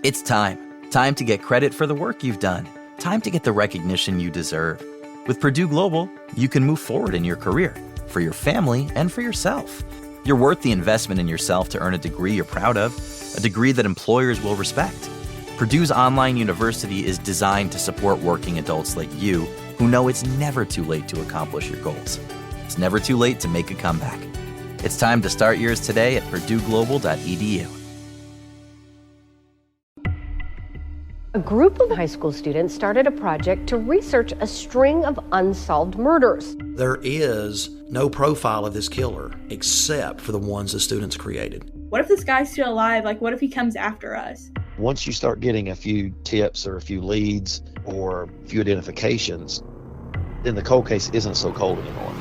It's time. Time to get credit for the work you've done. Time to get the recognition you deserve. With Purdue Global, you can move forward in your career, for your family, and for yourself. You're worth the investment in yourself to earn a degree you're proud of, a degree that employers will respect. Purdue's online university is designed to support working adults like you who know it's never too late to accomplish your goals. It's never too late to make a comeback. It's time to start yours today at purdueglobal.edu. A group of high school students started a project to research a string of unsolved murders. There is no profile of this killer except for the ones the students created. What if this guy's still alive? Like, what if he comes after us? Once you start getting a few tips or a few leads or a few identifications, then the cold case isn't so cold anymore.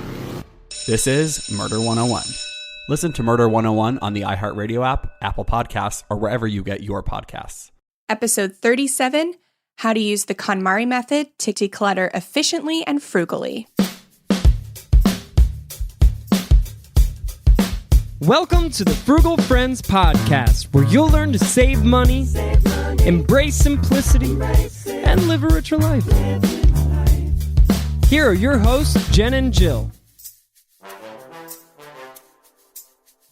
This is Murder 101. Listen to Murder 101 on the iHeartRadio app, Apple Podcasts, or wherever you get your podcasts. Episode 37, How to Use the KonMari Method to Declutter Efficiently and Frugally. Welcome to the Frugal Friends Podcast, where you'll learn to save money, embrace simplicity, and live a richer life. Here are your hosts, Jen and Jill.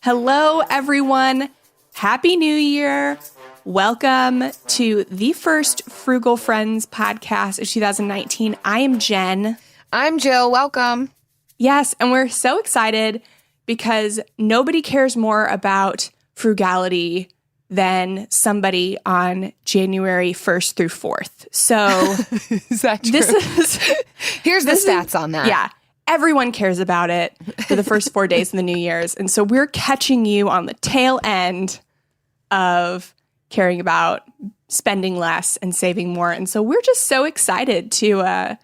Hello, everyone. Happy New Year. Welcome to the first Frugal Friends podcast of 2019. I am Jen. I'm Jill. Welcome. Yes, and we're so excited because nobody cares more about frugality than somebody on January 1st through 4th. So is that true? Here's the stats on that. Yeah. Everyone cares about it for the first 4 days of the New Year's. And so we're catching you on the tail end of caring about spending less and saving more. And so we're just so excited to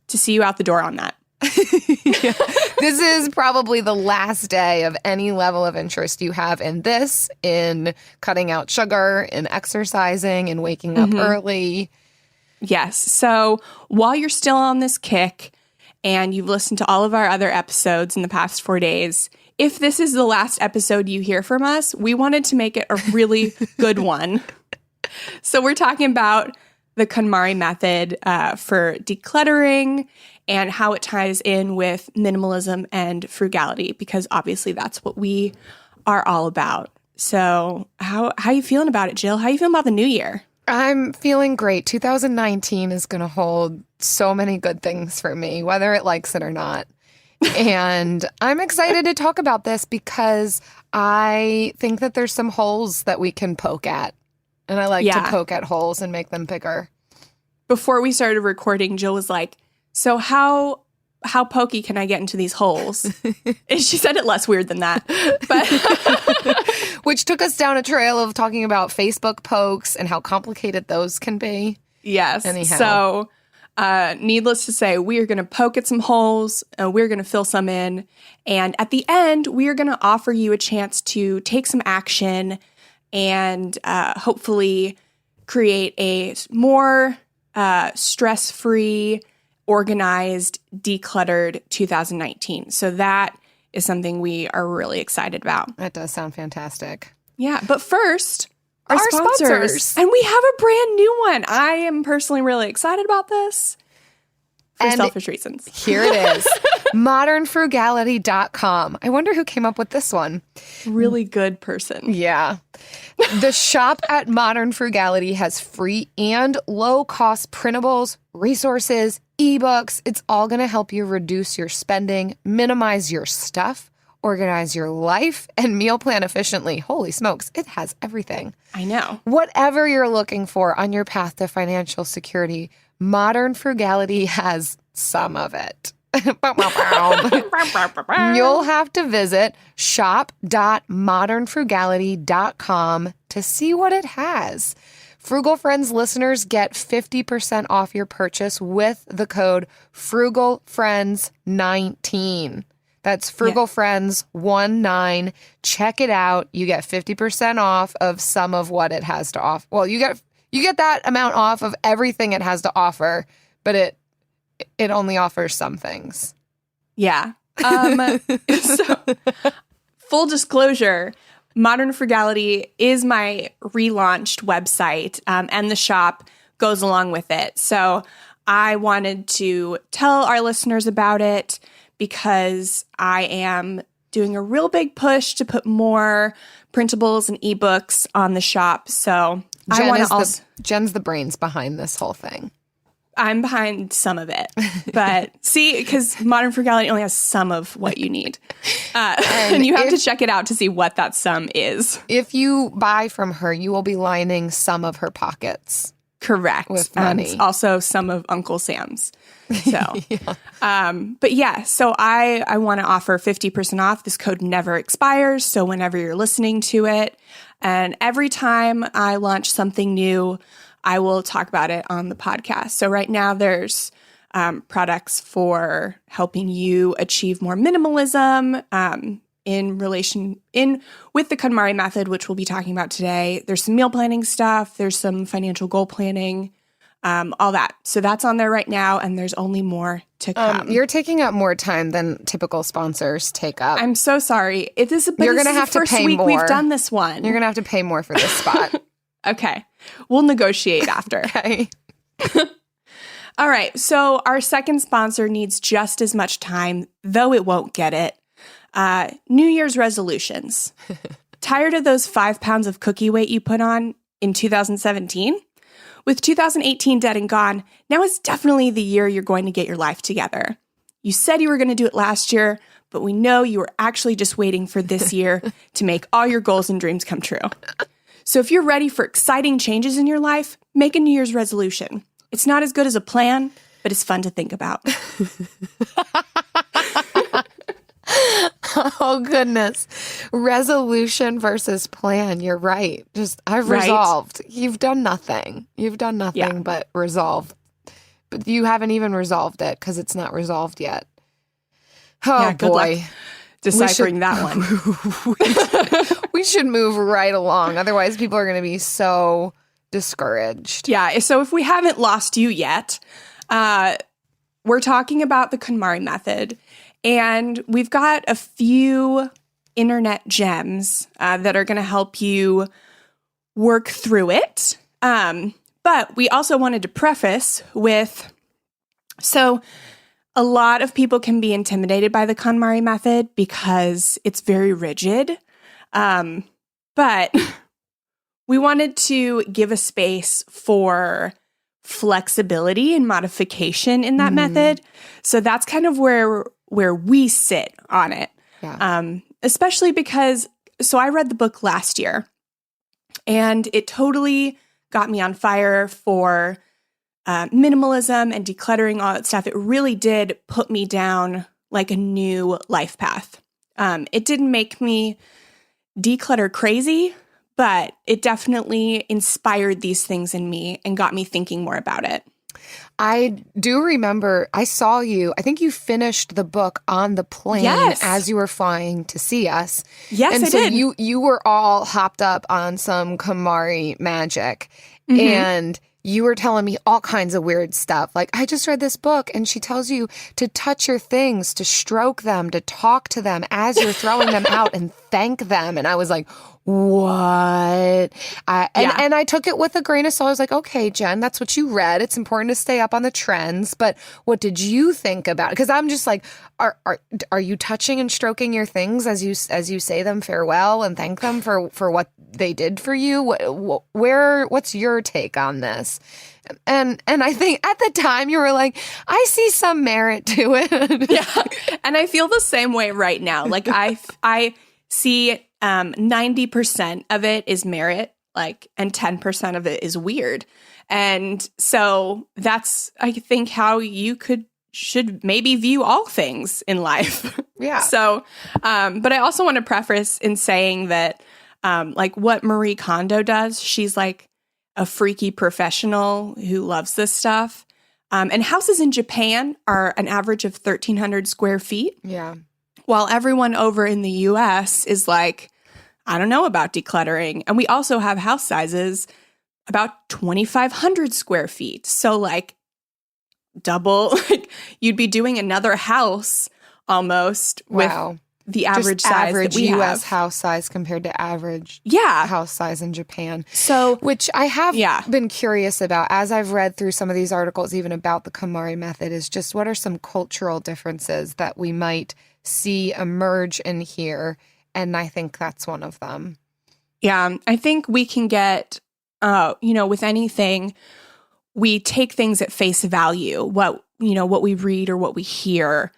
see you out the door on that. Yeah. This is probably the last day of any level of interest you have in this, in cutting out sugar, in exercising, in waking up early. Yes. So while you're still on this kick and you've listened to all of our other episodes in the past 4 days, if this is the last episode you hear from us, we wanted to make it a really good one. So we're talking about the KonMari method for decluttering and how it ties in with minimalism and frugality, because obviously that's what we are all about. So how you feeling about it, Jill? How you feeling about the new year? I'm feeling great. 2019 is going to hold so many good things for me, whether it likes it or not. And I'm excited to talk about this because I think that there's some holes that we can poke at. And I like to poke at holes and make them bigger. Before we started recording, Jill was like, so how pokey can I get into these holes? And she said it less weird than that. But which took us down a trail of talking about Facebook pokes and how complicated those can be. Yes. Anyhow. So needless to say, we are going to poke at some holes, we're going to fill some in, and at the end, we are going to offer you a chance to take some action and hopefully create a more stress-free, organized, decluttered 2019. So that is something we are really excited about. That does sound fantastic. Yeah, but first, our sponsors. And we have a brand new one. I am personally really excited about this for selfish reasons. Here it is. modernfrugality.com. I wonder who came up with this one. Really good person. Yeah. The shop at Modern Frugality has free and low-cost printables, resources, ebooks. It's all going to help you reduce your spending, minimize your stuff, organize your life, and meal plan efficiently. Holy smokes, it has everything. I know. Whatever you're looking for on your path to financial security, Modern Frugality has some of it. You'll have to visit shop.modernfrugality.com to see what it has. Frugal Friends listeners get 50% off your purchase with the code FrugalFriends19. That's FrugalFriends19. Check it out. You get 50% off of some of what it has to offer. Well, you get that amount off of everything it has to offer, but it only offers some things. Yeah. So, full disclosure, Modern Frugality is my relaunched website, and the shop goes along with it. So I wanted to tell our listeners about it because I am doing a real big push to put more printables and ebooks on the shop. So Jen's the brains behind this whole thing. I'm behind some of it. But see, because Modern Frugality only has some of what you need. And you have to check it out to see what that sum is. If you buy from her, you will be lining some of her pockets. Correct. With money. And also some of Uncle Sam's. So, but yeah, so I want to offer 50% off. This code never expires. So whenever you're listening to it, and every time I launch something new, I will talk about it on the podcast. So right now there's products for helping you achieve more minimalism with the KonMari method, which we'll be talking about today. There's some meal planning stuff. There's some financial goal planning, all that. So that's on there right now, and there's only more to come. You're taking up more time than typical sponsors take up. I'm so sorry. You're going to have to pay week more. We've done this one. You're going to have to pay more for this spot. Okay. We'll negotiate after. Okay. All right. So our second sponsor needs just as much time, though it won't get it. New Year's resolutions. Tired of those 5 pounds of cookie weight you put on in 2017? With 2018 dead and gone, now is definitely the year you're going to get your life together. You said you were going to do it last year, but we know you were actually just waiting for this year to make all your goals and dreams come true. So if you're ready for exciting changes in your life, make a New Year's resolution. It's not as good as a plan, but it's fun to think about. Oh, goodness. Resolution versus plan. You're right. I've resolved. You've done nothing. But resolve. But you haven't even resolved it because it's not resolved yet. Oh, yeah, good boy. luck deciphering that one. We should move right along. Otherwise, people are going to be so discouraged. Yeah. So if we haven't lost you yet, we're talking about the KonMari method. And we've got a few internet gems that are going to help you work through it. But we also wanted to preface with, so a lot of people can be intimidated by the KonMari method because it's very rigid. But we wanted to give a space for flexibility and modification in that method. So that's kind of where we sit on it. Yeah. Especially because, so I read the book last year and it totally got me on fire for minimalism and decluttering, all that stuff. It really did put me down like a new life path. It didn't make me declutter crazy, but it definitely inspired these things in me and got me thinking more about it. I do remember I saw you. I think you finished the book on the plane as you were flying to see us. Yes, and I so did. You were all hopped up on some KonMari magic. Mm-hmm. And you were telling me all kinds of weird stuff. Like, I just read this book and she tells you to touch your things, to stroke them, to talk to them as you're throwing them out and thank them. And I was like, what? And I took it with a grain of salt. I was like, okay, Jen, that's what you read. It's important to stay up on the trends. But what did you think about it? Because I'm just like, are you touching and stroking your things as you say them farewell and thank them for what they did for you? What's your take on this? And I think at the time you were like, I see some merit to it. Yeah. And I feel the same way right now. Like I see 90% of it is merit, and 10% of it is weird. And so that's, I think, how you should maybe view all things in life. Yeah. So, but I also want to preface in saying that, what Marie Kondo does, she's like a freaky professional who loves this stuff. And houses in Japan are an average of 1,300 square feet. Yeah. While everyone over in the US is like, I don't know about decluttering. And we also have house sizes about 2,500 square feet. So double, you'd be doing another house almost with the average Just size average that we U.S. have. house size compared to average Yeah. house size in Japan. So, which I have been curious about as I've read through some of these articles, even about the KonMari method, is just what are some cultural differences that we might see emerge in here? And I think that's one of them. Yeah, I think we can get, with anything, we take things at face value, what we read or what we hear,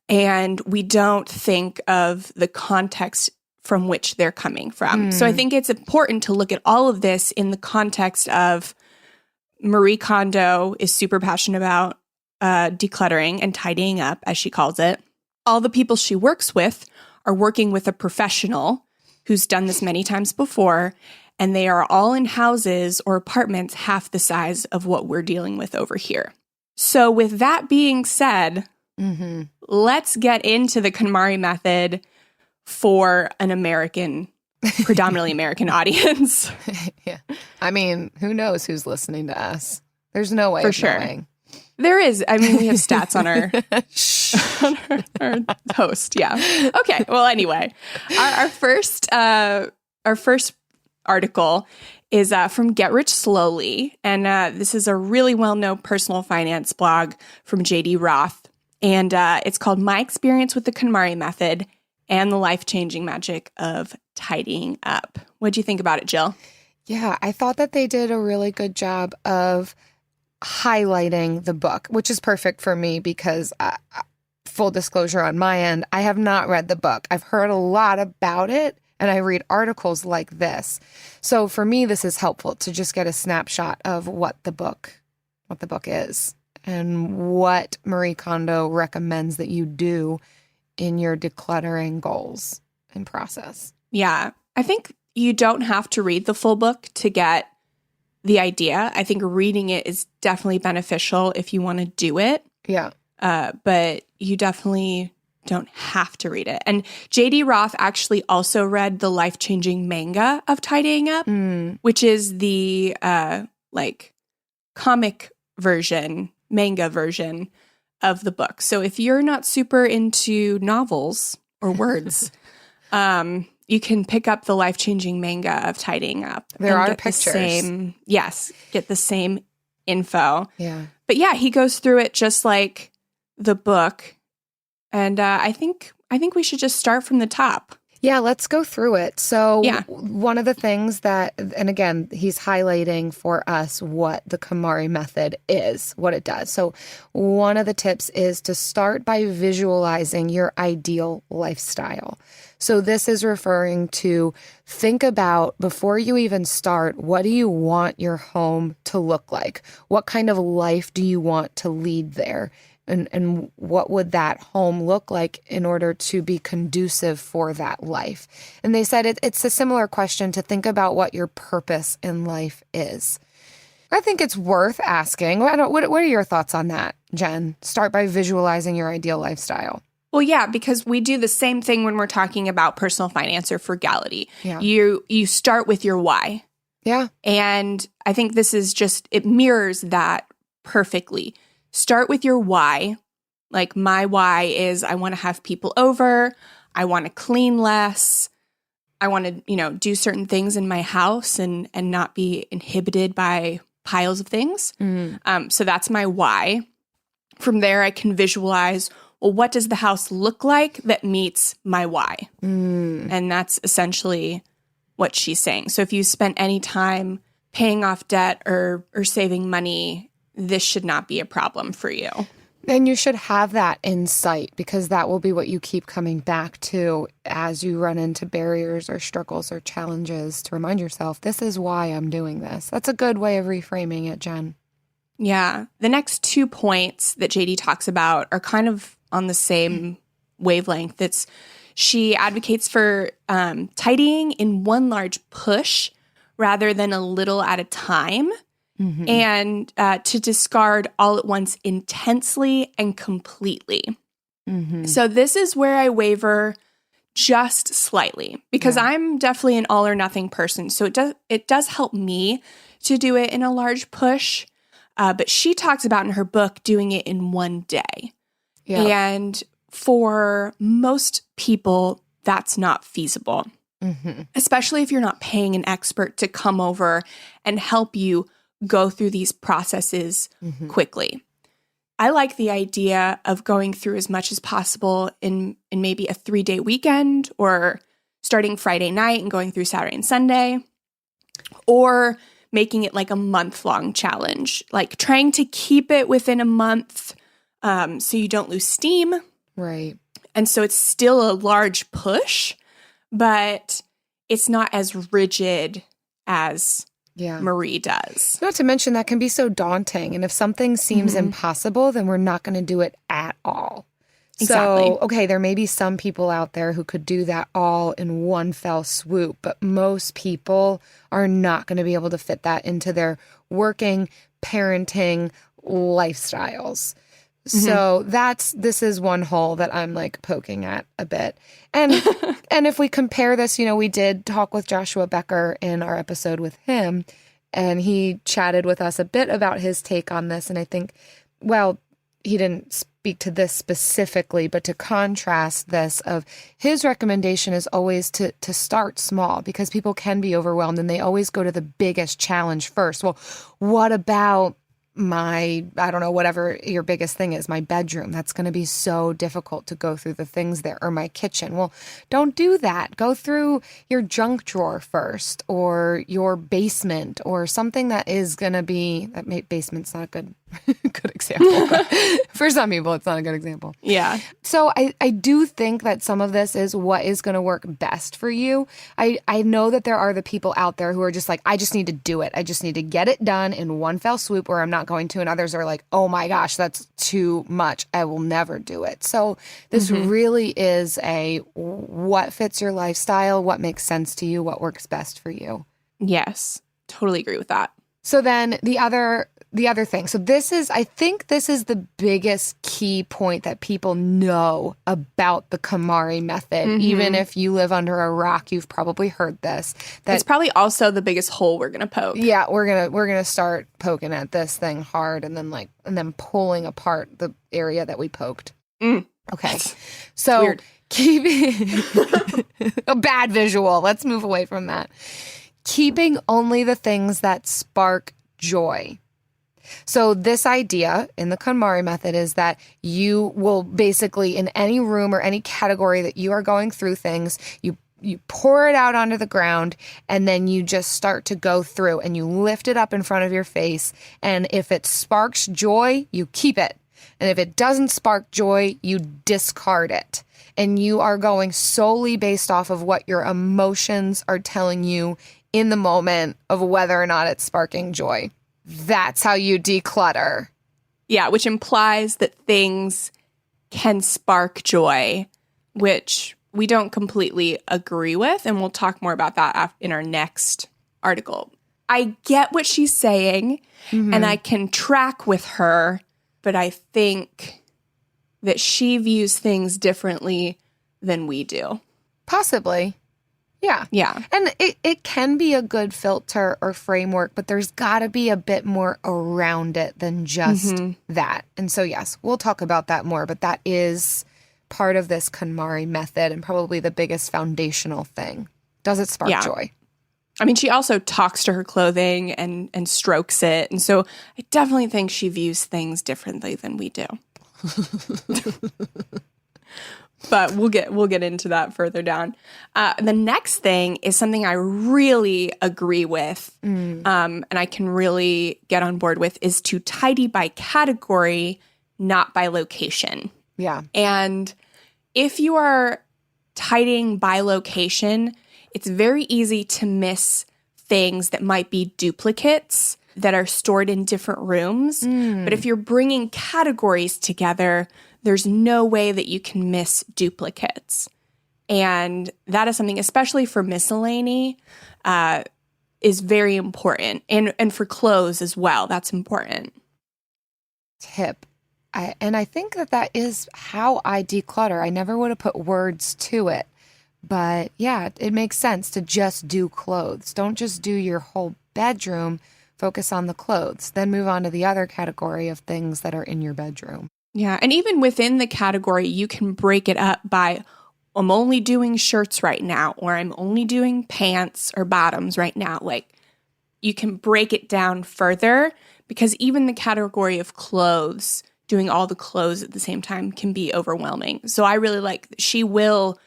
and we don't think of the context from which they're coming from. So I think it's important to look at all of this in the context of Marie Kondo is super passionate about decluttering and tidying up, as she calls it. All the people she works with are working with a professional who's done this many times before, and they are all in houses or apartments half the size of what we're dealing with over here. So with that being said, let's get into the KonMari method for an predominantly American audience. Yeah. I mean, who knows who's listening to us? There's no way of knowing. There is. I mean, we have stats on our host. Yeah. Okay. Well, anyway, our first article is from Get Rich Slowly. And this is a really well-known personal finance blog from J.D. Roth. And it's called My Experience with the KonMari Method and the Life-Changing Magic of Tidying Up. What'd you think about it, Jill? Yeah, I thought that they did a really good job of highlighting the book, which is perfect for me because, full disclosure on my end, I have not read the book. I've heard a lot about it, and I read articles like this. So for me, this is helpful to just get a snapshot of what the book is and what Marie Kondo recommends that you do in your decluttering goals and process. Yeah, I think you don't have to read the full book to get the idea. I think reading it is definitely beneficial if you want to do it. Yeah. But you definitely don't have to read it. And J.D. Roth actually also read the life-changing manga of Tidying Up, which is the comic version, manga version of the book. So if you're not super into novels or words, you can pick up the life-changing manga of Tidying Up. There are pictures. Get the same info. Yeah. But yeah, he goes through it just like the book. And I think we should just start from the top. Yeah, let's go through it. So Yeah. one of the things that, and again, he's highlighting for us what the KonMari method is, what it does. So one of the tips is to start by visualizing your ideal lifestyle. So this is referring to think about, before you even start, what do you want your home to look like? What kind of life do you want to lead there? And what would that home look like in order to be conducive for that life? And they said it's a similar question to think about what your purpose in life is. I think it's worth asking. What are your thoughts on that, Jen? Start by visualizing your ideal lifestyle. Well, yeah, because we do the same thing when we're talking about personal finance or frugality. Yeah. You start with your why. Yeah. And I think this is it mirrors that perfectly. Start with your why. Like my why is I want to have people over. I want to clean less. I want to, do certain things in my house and not be inhibited by piles of things. So that's my why. From there, I can visualize, well, what does the house look like that meets my why? And that's essentially what she's saying. So if you spent any time paying off debt or saving money, this should not be a problem for you. And you should have that in sight because that will be what you keep coming back to as you run into barriers or struggles or challenges to remind yourself, this is why I'm doing this. That's a good way of reframing it, Jen. Yeah. The next 2 points that JD talks about are kind of on the same wavelength. She advocates for tidying in one large push rather than a little at a time. And to discard all at once intensely and completely. So this is where I just slightly because I'm definitely an all or nothing person. So it does help me to do it in a large push. But she talks about in her book doing it in one day. Yeah. And for most people, that's not feasible. Especially if you're not paying an expert to come over and help you go through these processes quickly. I like the idea of going through as much as possible in maybe a 3-day weekend, or starting Friday night and going through Saturday and Sunday, or making it like a month-long challenge, like trying to keep it within a month so you don't lose steam. Right. And so it's still a large push, but it's not as rigid as Marie does. Not to mention that can be so daunting. And if something seems impossible, then we're not going to do it at all. Exactly. So, okay, there may be some people out there who could do that all in one fell swoop, but most people are not going to be able to fit that into their working, parenting lifestyles. So this is one hole that I'm like poking at a bit. And and if we compare this, we did talk with Joshua Becker in our episode with him, and he chatted with us a bit about his take on this. And I think, well, he didn't speak to this specifically, but to contrast this, of his recommendation is always to start small, because people can be overwhelmed and they always go to the biggest challenge first. Well, what about I don't know, whatever your biggest thing is, my bedroom? That's going to be so difficult to go through the things there, or my kitchen. Well, don't do that. Go through your junk drawer first, or your basement, or something that is going to be, basement's not a good example, but for some people, it's not a good example. Yeah. So I do think that some of this is what is going to work best for you. I know that there are the people out there who are just like, I just need to do it. I just need to get it done in one fell swoop, or I'm not going to. And others are like, oh my gosh, that's too much. I will never do it. So this really is a what fits your lifestyle, what makes sense to you, what works best for you. Yes, totally agree with that. So then the other thing. So I think this is the biggest key point that people know about the KonMari method. Even if you live under a rock, you've probably heard this. It's probably also the biggest hole we're going to poke. Yeah, we're going to start poking at this thing hard, and then pulling apart the area that we poked. Okay. So weird. Keeping a bad visual. Let's move away from that. Keeping only the things that spark joy. So this idea in the KonMari method is that you will basically, in any room or any category that you are going through things, you pour it out onto the ground, and then you just start to go through, and you lift it up in front of your face. And if it sparks joy, you keep it. And if it doesn't spark joy, you discard it. And you are going solely based off of what your emotions are telling you in the moment of whether or not it's sparking joy. That's how you declutter. Yeah, which implies that things can spark joy, which we don't completely agree with. And we'll talk more about that in our next article. I get what she's saying, and I can track with her, but I think that she views things differently than we do. Possibly. Yeah. Yeah. And it can be a good filter or framework, but there's got to be a bit more around it than just that. And so, yes, we'll talk about that more, but that is part of this KonMari method and probably the biggest foundational thing. Does it spark joy? I mean, she also talks to her clothing and strokes it. And so I definitely think she views things differently than we do. But we'll get into that further down. The next thing is something I really agree with, and I can really get on board with, is to tidy by category, not by location. Yeah. And if you are tidying by location, it's very easy to miss things that might be duplicates that are stored in different rooms. But if you're bringing categories together, there's no way that you can miss duplicates. And that is something, especially for miscellany, is very important. And for clothes as well, that's important. Tip. I think that is how I declutter. I never would have put words to it. But yeah, it makes sense to just do clothes. Don't just do your whole bedroom. Focus on the clothes. Then move on to the other category of things that are in your bedroom. Yeah, and even within the category, you can break it up by I'm only doing shirts right now, or I'm only doing pants or bottoms right now. Like, you can break it down further, because even the category of clothes, doing all the clothes at the same time, can be overwhelming. So I really like that she will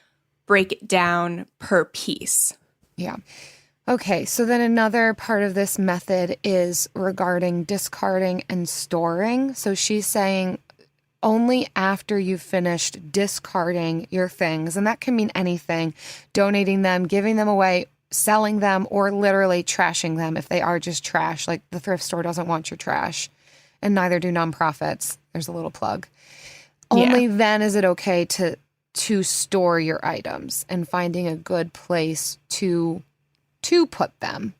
break it down per piece. Yeah. Okay, so then another part of this method is regarding discarding and storing. So she's saying only after you've finished discarding your things, and that can mean anything, donating them, giving them away, selling them, or literally trashing them if they are just trash. Like, the thrift store doesn't want your trash, and neither do nonprofits. There's a little plug. Only then is it okay to store your items, and finding a good place to put them.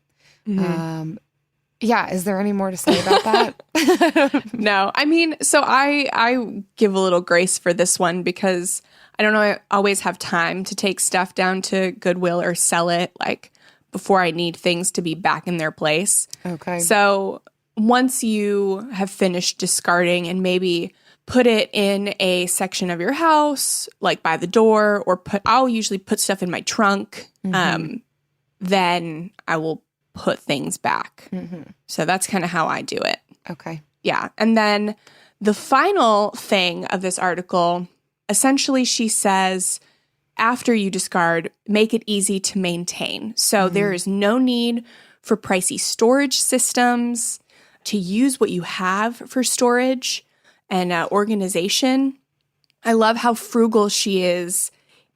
Yeah, is there any more to say about that? No, I mean, so I give a little grace for this one, because I don't know, I always have time to take stuff down to Goodwill or sell it, like, before I need things to be back in their place. Okay. So once you have finished discarding and maybe put it in a section of your house, like by the door, or I'll usually put stuff in my trunk, then I will put things back. So that's kind of how I do it. Okay. Yeah. And then the final thing of this article, essentially she says, after you discard, make it easy to maintain. So there is no need for pricey storage systems, to use what you have for storage and organization. I love how frugal she is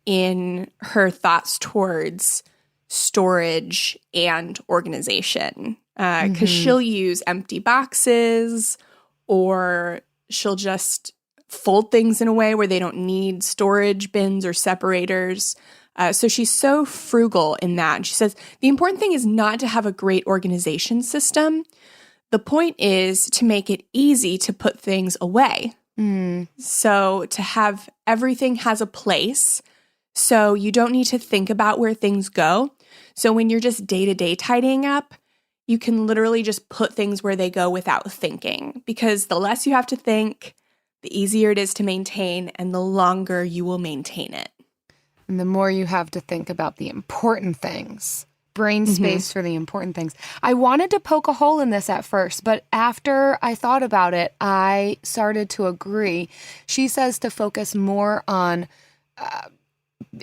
in her thoughts towards storage and organization, because she'll use empty boxes, or she'll just fold things in a way where they don't need storage bins or separators. So she's so frugal in that. And she says, the important thing is not to have a great organization system. The point is to make it easy to put things away. So to have everything has a place, so you don't need to think about where things go. So when you're just day-to-day tidying up, you can literally just put things where they go without thinking, because the less you have to think, the easier it is to maintain, and the longer you will maintain it. And the more you have to think about the important things. Brain space for the important things. I wanted to poke a hole in this at first, but after I thought about it, I started to agree. She says to focus more on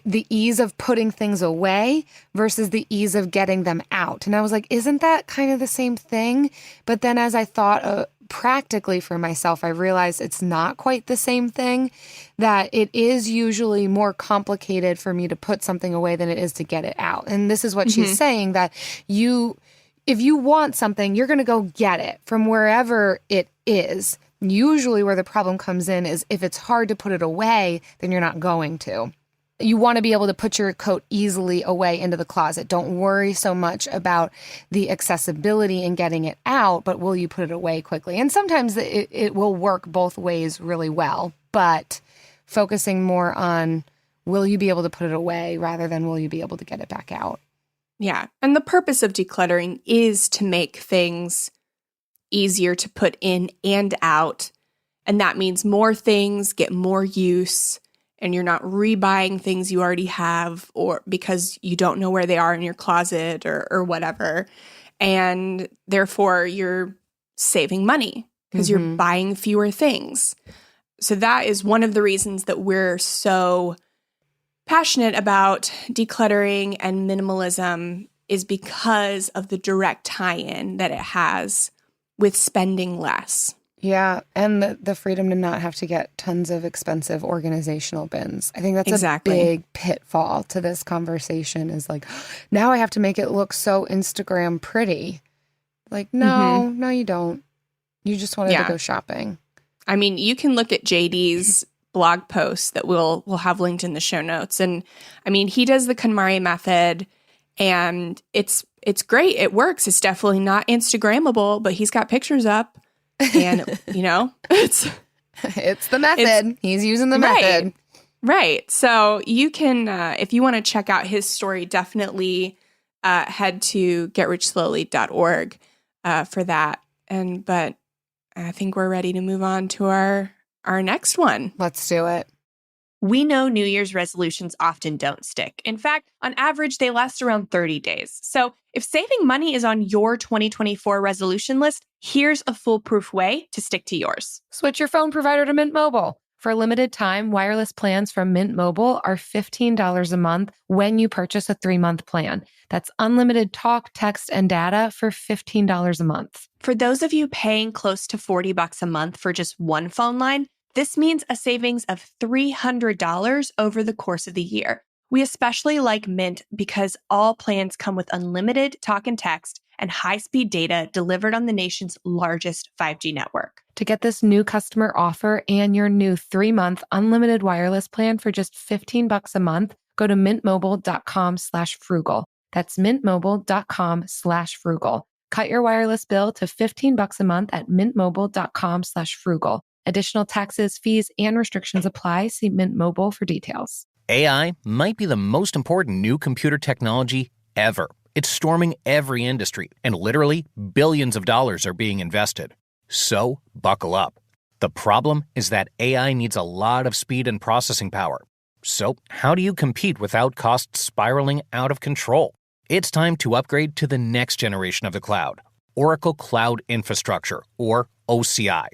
the ease of putting things away versus the ease of getting them out. And I was like, isn't that kind of the same thing? But then as I thought practically for myself, I realized it's not quite the same thing, that it is usually more complicated for me to put something away than it is to get it out. And this is what she's saying, that if you want something, you're going to go get it from wherever it is. Usually where the problem comes in is if it's hard to put it away, then you're not going to. You want to be able to put your coat easily away into the closet. Don't worry so much about the accessibility in getting it out, but will you put it away quickly? And sometimes it will work both ways really well, but focusing more on will you be able to put it away rather than will you be able to get it back out? Yeah. And the purpose of decluttering is to make things easier to put in and out. And that means more things get more use, and you're not rebuying things you already have, or because you don't know where they are in your closet or whatever. And therefore, you're saving money because you're buying fewer things. So that is one of the reasons that we're so passionate about decluttering and minimalism, is because of the direct tie-in that it has with spending less. Yeah, and the freedom to not have to get tons of expensive organizational bins. I think that's a big pitfall to this conversation, is like, now I have to make it look so Instagram pretty. Like, no, you don't. You just wanted to go shopping. I mean, you can look at JD's blog post that we'll have linked in the show notes. And I mean, he does the KonMari method, and it's great. It works. It's definitely not Instagrammable, but he's got pictures up. And, it's the method. He's using the method. Right. So you can, if you want to check out his story, definitely head to getrichslowly.org for that. But I think we're ready to move on to our next one. Let's do it. We know New Year's resolutions often don't stick. In fact, on average, they last around 30 days. So if saving money is on your 2024 resolution list, here's a foolproof way to stick to yours. Switch your phone provider to Mint Mobile. For a limited time, wireless plans from Mint Mobile are $15 a month when you purchase a 3-month plan. That's unlimited talk, text, and data for $15 a month. For those of you paying close to $40 a month for just one phone line, this means a savings of $300 over the course of the year. We especially like Mint because all plans come with unlimited talk and text and high-speed data delivered on the nation's largest 5G network. To get this new customer offer and your new 3-month unlimited wireless plan for just $15 a month, go to mintmobile.com/frugal. That's mintmobile.com/frugal. Cut your wireless bill to $15 a month at mintmobile.com/frugal. Additional taxes, fees, and restrictions apply. See Mint Mobile for details. AI might be the most important new computer technology ever. It's storming every industry, and literally billions of dollars are being invested. So, buckle up. The problem is that AI needs a lot of speed and processing power. So, how do you compete without costs spiraling out of control? It's time to upgrade to the next generation of the cloud, Oracle Cloud Infrastructure, or OCI.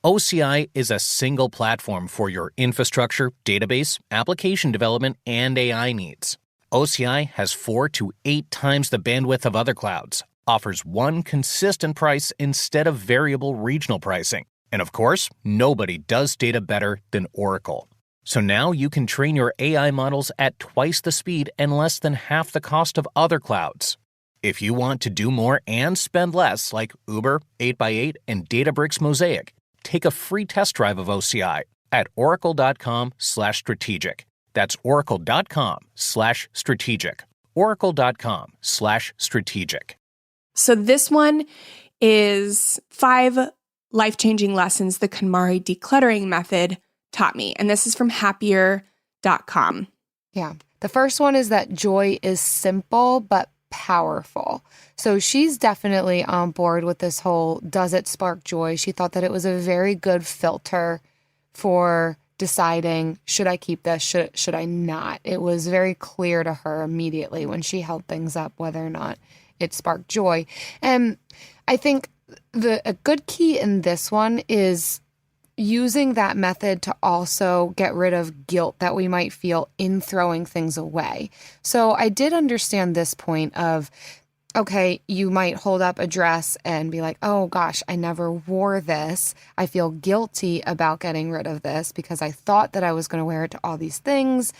OCI is a single platform for your infrastructure, database, application development, and AI needs. OCI has 4 to 8 times the bandwidth of other clouds, offers one consistent price instead of variable regional pricing. And of course, nobody does data better than Oracle. So now you can train your AI models at twice the speed and less than half the cost of other clouds. If you want to do more and spend less, like Uber, 8x8, and Databricks Mosaic, take a free test drive of OCI at oracle.com/strategic. That's oracle.com/strategic. oracle.com/strategic. So this one is 5 life-changing lessons the KonMari decluttering method taught me. And this is from happier.com. Yeah. The first one is that joy is simple but powerful. So she's definitely on board with this whole, does it spark joy? She thought that it was a very good filter for deciding, should I keep this? Should I not? It was very clear to her immediately when she held things up whether or not it sparked joy. And I think a good key in this one is using that method to also get rid of guilt that we might feel in throwing things away. So I did understand this point of, okay, you might hold up a dress and be like, oh gosh, I never wore this. I feel guilty about getting rid of this because I thought that I was going to wear it to all these things.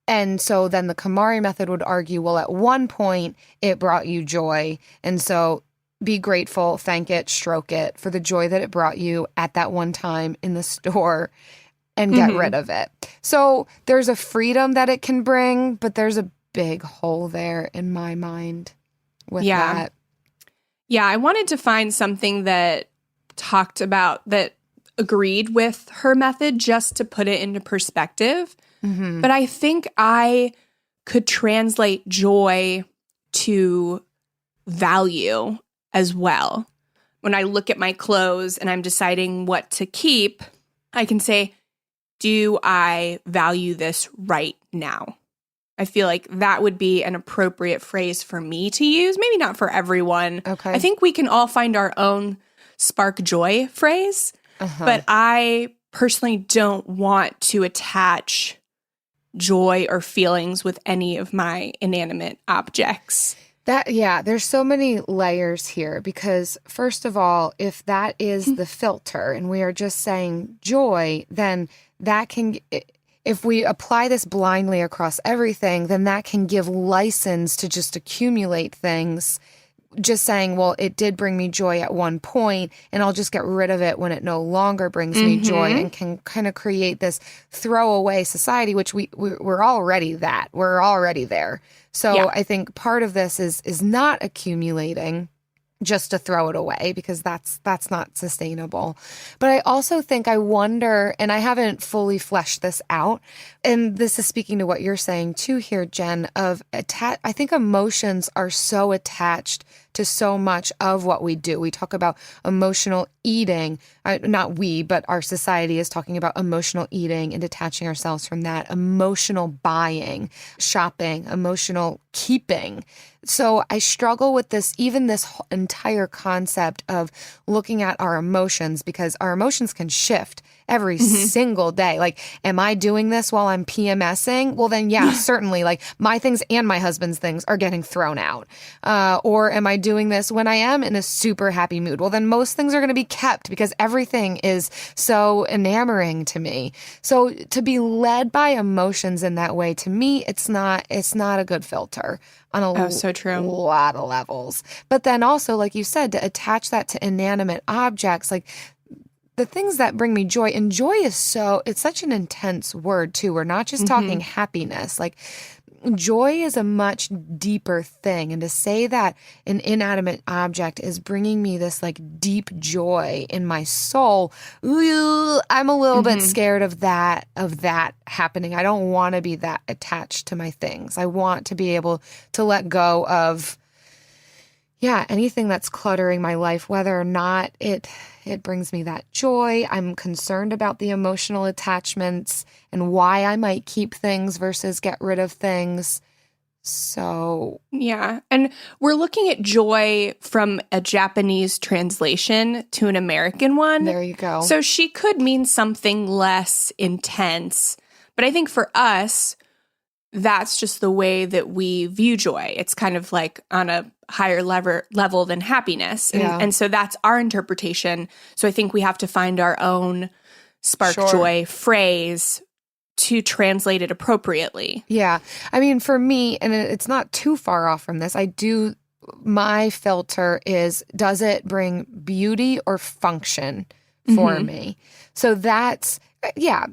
And so then the KonMari method would argue, well, at one point it brought you joy. And so be grateful, thank it, stroke it for the joy that it brought you at that one time in the store and get rid of it. So there's a freedom that it can bring, but there's a big hole there in my mind with that. Yeah, I wanted to find something that talked about, that agreed with her method just to put it into perspective. But I think I could translate joy to value as well. When I look at my clothes and I'm deciding what to keep, I can say, do I value this right now? I feel like that would be an appropriate phrase for me to use. Maybe not for everyone. Okay. I think we can all find our own spark joy phrase, but I personally don't want to attach joy or feelings with any of my inanimate objects. There's so many layers here because first of all, if that is the filter and we are just saying joy, then that can, if we apply this blindly across everything, then that can give license to just accumulate things. Just saying, well, it did bring me joy at one point and I'll just get rid of it when it no longer brings me joy, and can kind of create this throwaway society, which we're already that. We're already there. So I think part of this is not accumulating just to throw it away, because that's not sustainable. But I also think, I wonder, and I haven't fully fleshed this out, and this is speaking to what you're saying too here, Jen, of I think emotions are so attached to so much of what we do. We talk about emotional eating. Not we, but our society is talking about emotional eating and detaching ourselves from that. Emotional buying, shopping, emotional keeping. So I struggle with this, even this entire concept of looking at our emotions, because our emotions can shift every single day. Like, am I doing this while I'm PMSing? Well, then, yeah, certainly. Like, my things and my husband's things are getting thrown out. Or am I doing this when I am in a super happy mood? Well, then most things are going to be kept because everything is so enamoring to me. So to be led by emotions in that way, to me, it's not a good filter on a so true. lot of levels. But then also, like you said, to attach that to inanimate objects, like the things that bring me joy, and joy is it's such an intense word too. We're not just talking happiness. Like, joy is a much deeper thing. And to say that an inanimate object is bringing me this like deep joy in my soul, I'm a little bit scared of that happening. I don't want to be that attached to my things. I want to be able to let go of, anything that's cluttering my life, whether or not it brings me that joy. I'm concerned about the emotional attachments and why I might keep things versus get rid of things. So, yeah. And we're looking at joy from a Japanese translation to an American one. There you go. So she could mean something less intense. But I think for us, that's just the way that we view joy. It's kind of like on a higher level than happiness. And so that's our interpretation. So I think we have to find our own spark joy phrase to translate it appropriately. Yeah. I mean, for me, and it's not too far off from this, my filter is, does it bring beauty or function for me? So that's,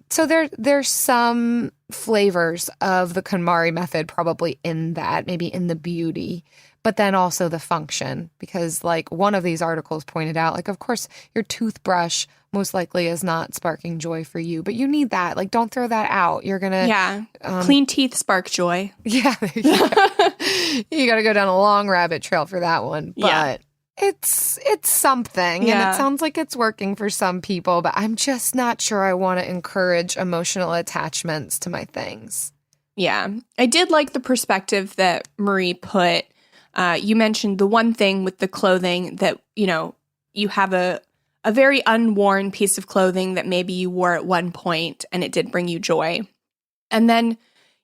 so there's some flavors of the KonMari method probably in that, maybe in the beauty, but then also the function, because like one of these articles pointed out, like, of course, your toothbrush most likely is not sparking joy for you, but you need that. Like, don't throw that out. You're going to... clean teeth spark joy. Yeah. You got to go down a long rabbit trail for that one. But it's something, and it sounds like it's working for some people, but I'm just not sure I want to encourage emotional attachments to my things. Yeah. I did like the perspective that Marie put. You mentioned the one thing with the clothing that, you have a very unworn piece of clothing that maybe you wore at one point and it did bring you joy. And then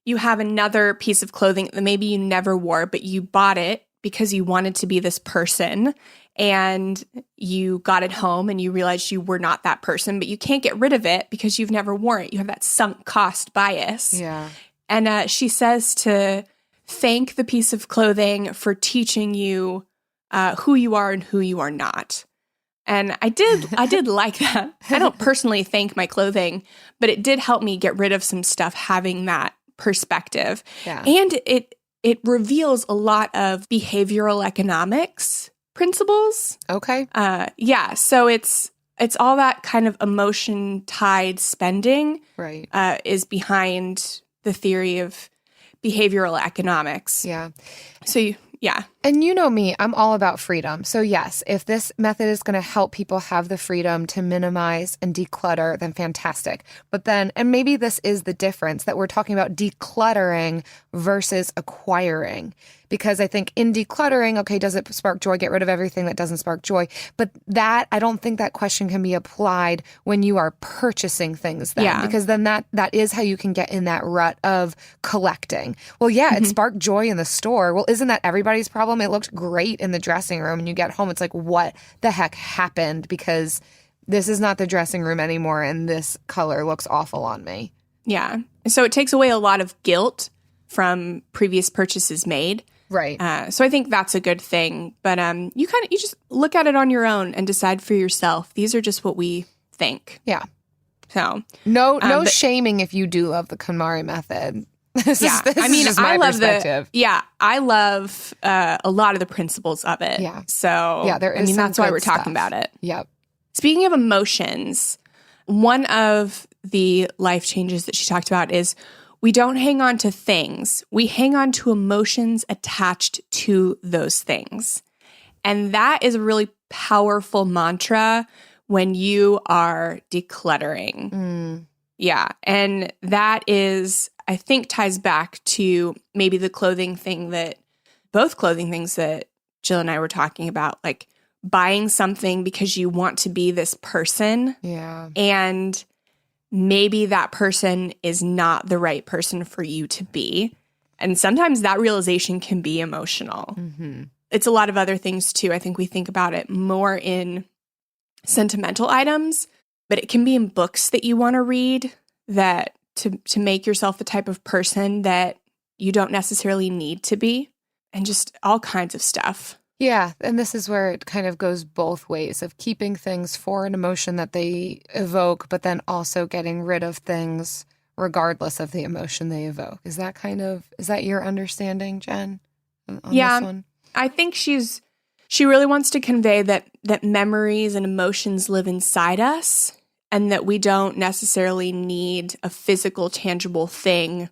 you have another piece of clothing that maybe you never wore, but you bought it because you wanted to be this person, and you got it home and you realized you were not that person, but you can't get rid of it because you've never worn it. You have that sunk cost bias. Yeah. And she says to thank the piece of clothing for teaching you who you are and who you are not. And I did like that. I don't personally thank my clothing, but it did help me get rid of some stuff having that perspective. Yeah. And it reveals a lot of behavioral economics principles. Okay. So it's all that kind of emotion-tied spending right. Is behind the theory of behavioral economics. Yeah. So, And you know me, I'm all about freedom. So yes, if this method is going to help people have the freedom to minimize and declutter, then fantastic. But then, and maybe this is the difference, that we're talking about decluttering versus acquiring. Because I think in decluttering, okay, does it spark joy? Get rid of everything that doesn't spark joy. But I don't think that question can be applied when you are purchasing things then. Yeah. Because then that is how you can get in that rut of collecting. Well, it sparked joy in the store. Well, isn't that everybody's problem? It looked great in the dressing room, and you get home, it's like, what the heck happened? Because this is not the dressing room anymore, and this color looks awful on me. Yeah. So it takes away a lot of guilt from previous purchases made. Right. So I think that's a good thing. But you just look at it on your own and decide for yourself. These are just what we think. Yeah. So no shaming if you do love the KonMari method. I love a lot of the principles of it. Yeah. So that's why we're talking about it. Yep. Speaking of emotions, one of the life changes that she talked about is we don't hang on to things. We hang on to emotions attached to those things. And that is a really powerful mantra when you are decluttering. Yeah. And that is, I think, ties back to maybe both clothing things that Jill and I were talking about, like buying something because you want to be this person. Yeah. And maybe that person is not the right person for you to be. And sometimes that realization can be emotional. Mm-hmm. It's a lot of other things too. I think we think about it more in sentimental items, but it can be in books that you want to read that to make yourself the type of person that you don't necessarily need to be, and just all kinds of stuff. Yeah, and this is where it kind of goes both ways of keeping things for an emotion that they evoke, but then also getting rid of things regardless of the emotion they evoke. Is that your understanding, Jen? On this one? I think she really wants to convey that memories and emotions live inside us, and that we don't necessarily need a physical, tangible thing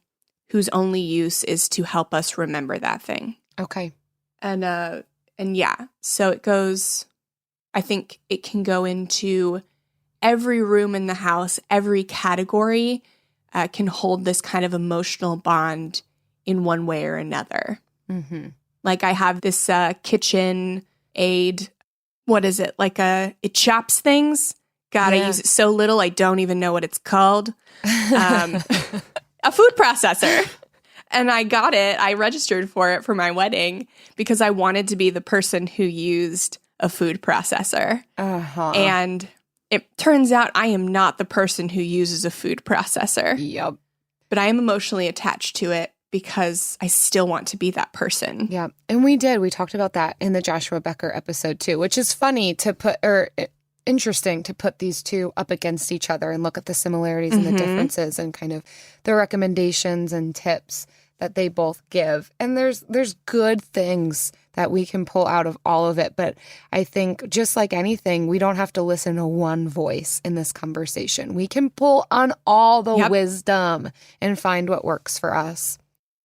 whose only use is to help us remember that thing. Okay. And yeah, so it goes, I think it can go into every room in the house, every category can hold this kind of emotional bond in one way or another. Mm-hmm. Like I have this kitchen aid, what is it? Like it chops things. God, I use it so little, I don't even know what it's called. A food processor. And I got it. I registered for it for my wedding because I wanted to be the person who used a food processor. Uh-huh. And it turns out I am not the person who uses a food processor. Yep. But I am emotionally attached to it because I still want to be that person. Yeah. And we talked about that in the Joshua Becker episode too, which is funny to put, or interesting to put these two up against each other and look at the similarities and the differences and kind of the recommendations and tips that they both give. And there's good things that we can pull out of all of it. But I think just like anything, we don't have to listen to one voice in this conversation. We can pull on all the wisdom and find what works for us.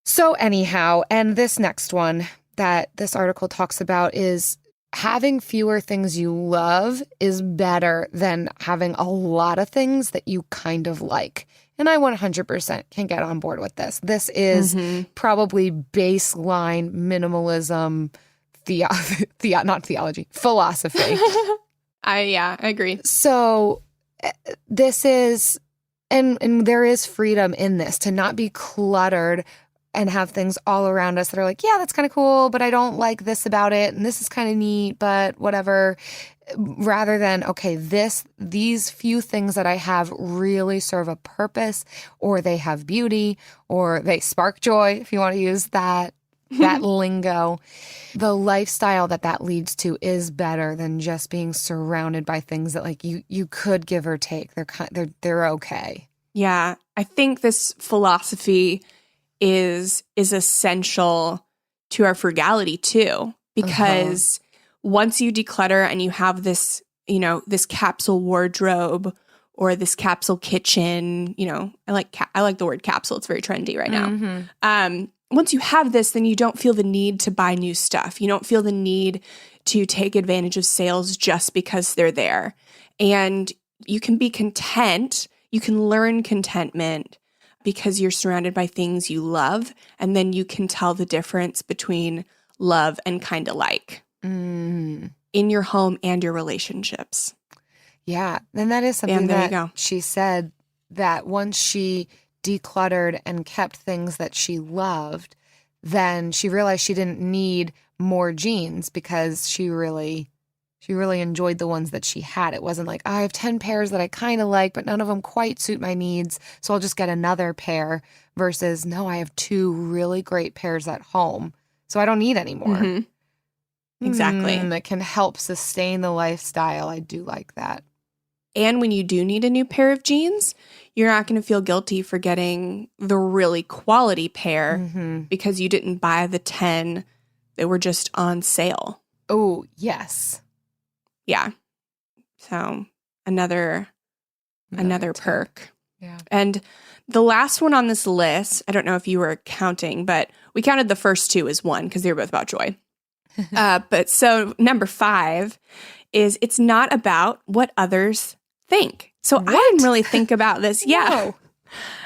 So anyhow, and this next one that this article talks about is having fewer things you love is better than having a lot of things that you kind of like. And I 100% can get on board with this. This is probably baseline minimalism, not theology, philosophy. I agree. So this is, and there is freedom in this to not be cluttered and have things all around us that are like, yeah, that's kind of cool, but I don't like this about it, and this is kind of neat, but whatever. Rather than, okay, these few things that I have really serve a purpose, or they have beauty, or they spark joy, if you want to use that lingo. The lifestyle that leads to is better than just being surrounded by things that like you could give or take. They're okay. Yeah, I think this philosophy is essential to our frugality too, because once you declutter and you have this, this capsule wardrobe or this capsule kitchen, I like the word capsule. It's very trendy right now. Once you have this, then you don't feel the need to buy new stuff. You don't feel the need to take advantage of sales just because they're there. And you can be content. You can learn contentment because you're surrounded by things you love, and then you can tell the difference between love and kind of like in your home and your relationships. Yeah, and that is something that she said, that once she decluttered and kept things that she loved, then she realized she didn't need more jeans because she really enjoyed the ones that she had. It wasn't like, I have 10 pairs that I kind of like, but none of them quite suit my needs, so I'll just get another pair, versus, no, I have 2 really great pairs at home, so I don't need any more. Exactly. That can help sustain the lifestyle. I do like that. And when you do need a new pair of jeans, you're not going to feel guilty for getting the really quality pair because you didn't buy the 10 that were just on sale. Oh, yes. Yeah. So another perk. Yeah. And the last one on this list, I don't know if you were counting, but we counted the first 2 as one because they were both about joy. But so number 5 is it's not about what others think. So I didn't really think about this. Yeah. No.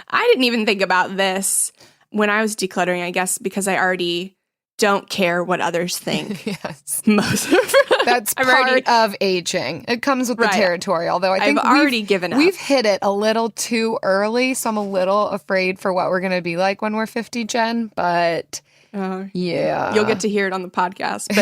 I didn't even think about this when I was decluttering, I guess, because I already don't care what others think. Yes. That's part of aging. It comes with the territory, although I think I've already given up. We've hit it a little too early, so I'm a little afraid for what we're going to be like when we're 50, Jen, but yeah. You'll get to hear it on the podcast.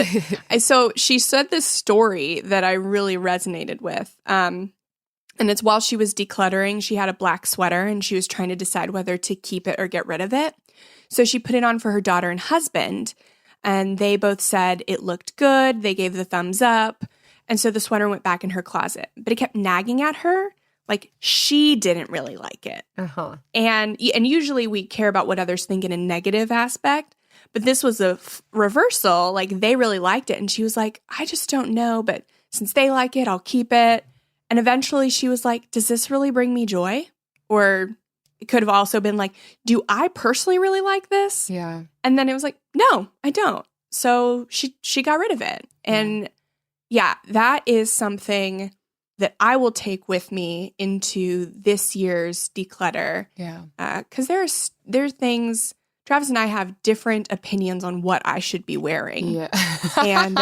But so she said this story that I really resonated with. And it's while she was decluttering, she had a black sweater and she was trying to decide whether to keep it or get rid of it. So she put it on for her daughter and husband, and they both said it looked good. They gave the thumbs up. And so the sweater went back in her closet, but it kept nagging at her. Like she didn't really like it. And usually we care about what others think in a negative aspect, but this was a reversal. Like they really liked it. And she was like, I just don't know, but since they like it, I'll keep it. And eventually she was like, does this really bring me joy? Or it could have also been like, do I personally really like this? Yeah. And then it was like, no, I don't. So she got rid of it. And yeah, that is something that I will take with me into this year's declutter. Yeah. Because there's things, Travis and I have different opinions on what I should be wearing. Yeah. And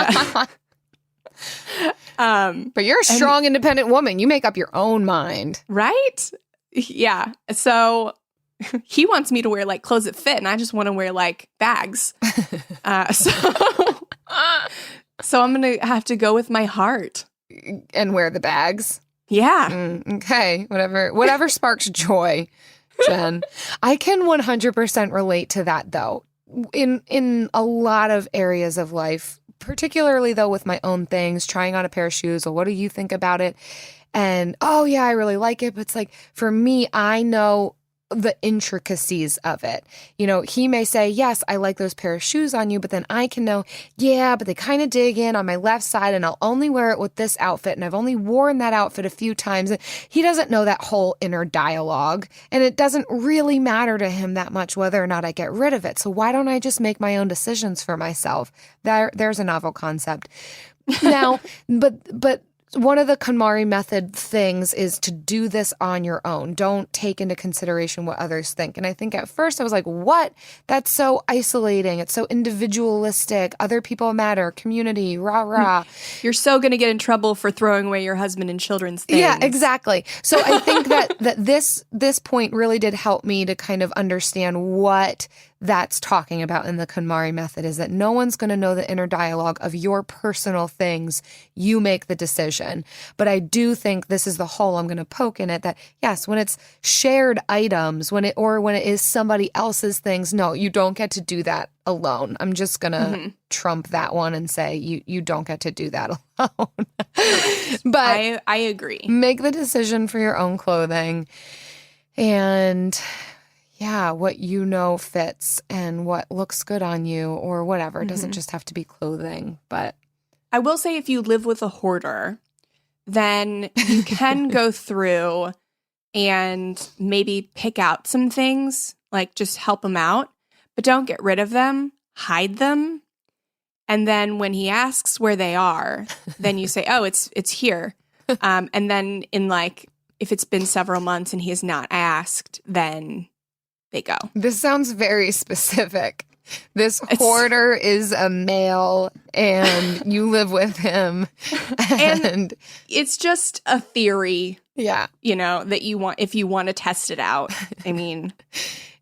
but you're a strong, independent woman. You make up your own mind. Right? Yeah. So he wants me to wear like clothes that fit, and I just want to wear like bags. So I'm going to have to go with my heart. And wear the bags? Yeah. Okay. Whatever sparks joy, Jen. I can 100% relate to that, though. In a lot of areas of life, particularly, though, with my own things, trying on a pair of shoes, or what do you think about it? And, oh, yeah, I really like it. But it's like, for me, I know the intricacies of it. You know, he may say, yes, I like those pair of shoes on you, but then I can know, yeah, but they kind of dig in on my left side and I'll only wear it with this outfit. And I've only worn that outfit a few times. And he doesn't know that whole inner dialogue. And it doesn't really matter to him that much whether or not I get rid of it. So why don't I just make my own decisions for myself? There's a novel concept. Now, but one of the KonMari method things is to do this on your own. Don't take into consideration what others think. And I think at first I was like, what? That's so isolating. It's so individualistic. Other people matter. Community, rah, rah. You're so going to get in trouble for throwing away your husband and children's things. Yeah, exactly. So I think that this point really did help me to kind of understand what that's talking about in the KonMari method, is that no one's going to know the inner dialogue of your personal things. You make the decision. But I do think this is the hole I'm going to poke in it, that yes, when it's shared items, when it is somebody else's things, no, you don't get to do that alone. I'm just going to trump that one and say you don't get to do that alone. But I agree. Make the decision for your own clothing. And yeah, what you know fits and what looks good on you or whatever. It doesn't just have to be clothing, but I will say if you live with a hoarder, then you can go through and maybe pick out some things, like just help them out, but don't get rid of them, hide them. And then when he asks where they are, then you say, oh, it's here. And then if it's been several months and he has not asked, then they go. This sounds very specific. This hoarder is a male and you live with him. And it's just a theory. Yeah. You know, that you want, if you want to test it out. I mean,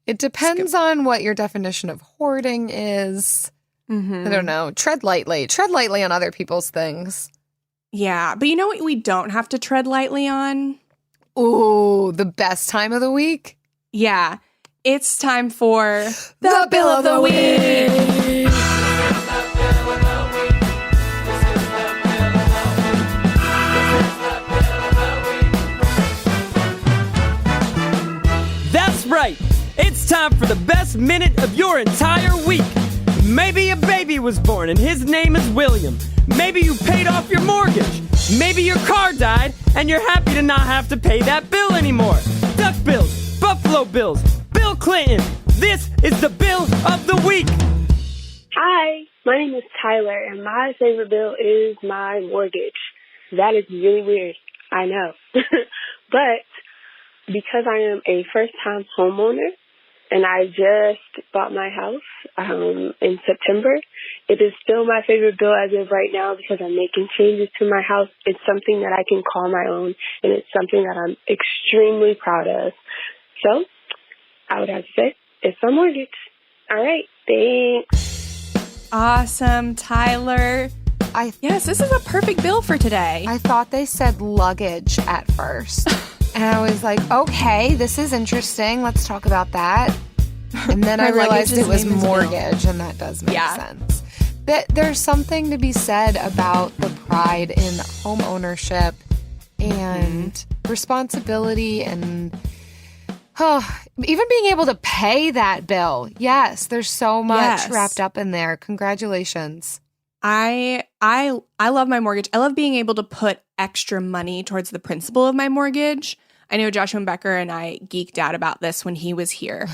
it depends on what your definition of hoarding is. I don't know. Tread lightly. Tread lightly on other people's things. Yeah. But you know what we don't have to tread lightly on? Ooh, the best time of the week? Yeah. It's time for the Bill of the Week. That's right. It's time for the best minute of your entire week. Maybe a baby was born and his name is William. Maybe you paid off your mortgage. Maybe your car died and you're happy to not have to pay that bill anymore. Duck bills, Buffalo Bills, Bill Clinton. This is the Bill of the Week. Hi, My name is Tyler, and my favorite bill is my mortgage. That is really weird, I know. But because I am a first-time homeowner, and I just bought my house in September, it is still my favorite bill as of right now because I'm making changes to my house. It's something that I can call my own, and it's something that I'm extremely proud of. So I would have to say it's my mortgage. All right, thanks. Awesome, Tyler. Yes, this is a perfect bill for today. I thought they said luggage at first. And I was like, okay, this is interesting. Let's talk about that. And then I realized it was mortgage, and that does make sense. There's something to be said about the pride in home ownership and responsibility and even being able to pay that bill. Yes, there's so much wrapped up in there. Congratulations. I love my mortgage. I love being able to put extra money towards the principal of my mortgage. I know Joshua Becker and I geeked out about this when he was here.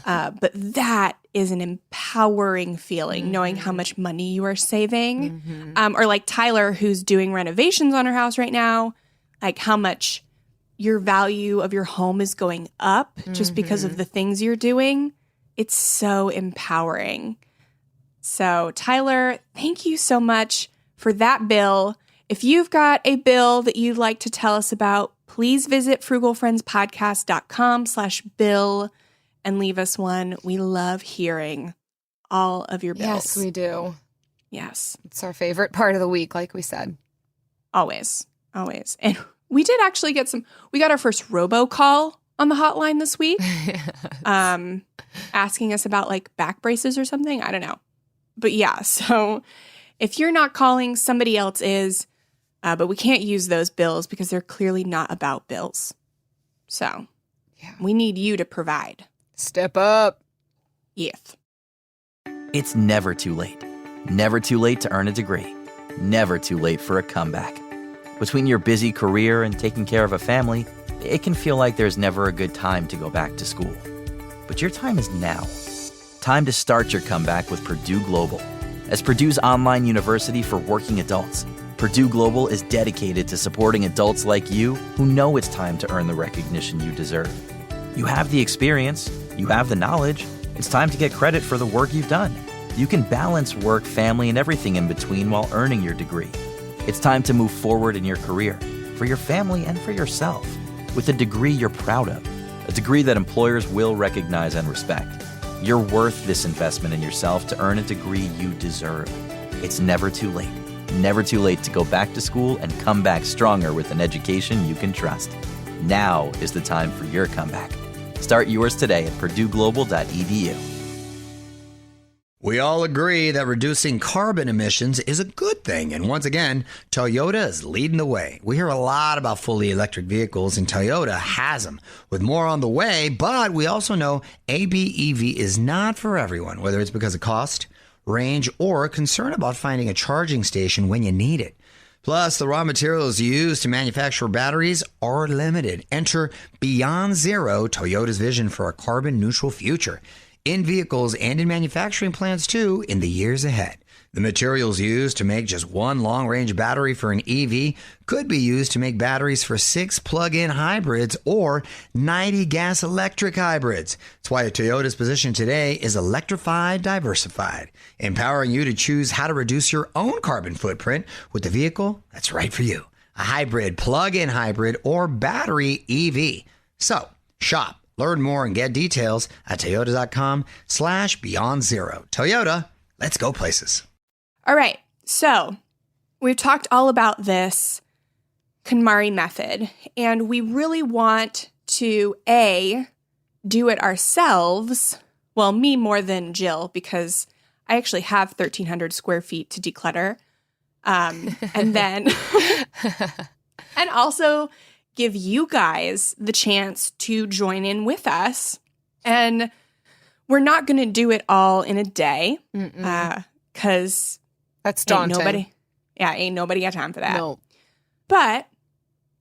But that is an empowering feeling, knowing how much money you are saving. Or like Tyler, who's doing renovations on her house right now, like how much your value of your home is going up just because of the things you're doing. It's so empowering. So, Tyler, thank you so much for that bill. If you've got a bill that you'd like to tell us about, please visit frugalfriendspodcast.com/bill and leave us one. We love hearing all of your bills. Yes, we do. Yes. It's our favorite part of the week, like we said. Always. Always. And we did actually we got our first robocall on the hotline this week, asking us about like back braces or something. I don't know. But yeah, so if you're not calling, somebody else is, but we can't use those bills because they're clearly not about bills. So we need you to provide. Step up. Yes. It's never too late. Never too late to earn a degree. Never too late for a comeback. Between your busy career and taking care of a family, it can feel like there's never a good time to go back to school. But your time is now. Time to start your comeback with Purdue Global. As Purdue's online university for working adults, Purdue Global is dedicated to supporting adults like you who know it's time to earn the recognition you deserve. You have the experience, you have the knowledge, it's time to get credit for the work you've done. You can balance work, family, and everything in between while earning your degree. It's time to move forward in your career, for your family and for yourself, with a degree you're proud of, a degree that employers will recognize and respect. You're worth this investment in yourself to earn a degree you deserve. It's never too late. Never too late to go back to school and come back stronger with an education you can trust. Now is the time for your comeback. Start yours today at purdueglobal.edu. We all agree that reducing carbon emissions is a good thing. And once again, Toyota is leading the way. We hear a lot about fully electric vehicles, and Toyota has them, with more on the way. But we also know ABEV is not for everyone, whether it's because of cost, range, or concern about finding a charging station when you need it. Plus, the raw materials used to manufacture batteries are limited. Enter Beyond Zero, Toyota's vision for a carbon-neutral future. In vehicles and in manufacturing plants, too, in the years ahead. The materials used to make just one long-range battery for an EV could be used to make batteries for 6 plug-in hybrids or 90 gas-electric hybrids. That's why Toyota's position today is electrified, diversified, empowering you to choose how to reduce your own carbon footprint with the vehicle that's right for you. A hybrid, plug-in hybrid, or battery EV. So, shop. Learn more and get details at toyota.com/beyond zero. Toyota, let's go places. All right. So we've talked all about this KonMari method, and we really want to, do it ourselves. Well, me more than Jill, because I actually have 1,300 square feet to declutter. And then, and also give you guys the chance to join in with us. And we're not going to do it all in a day because that's daunting. Ain't nobody got time for that. No. But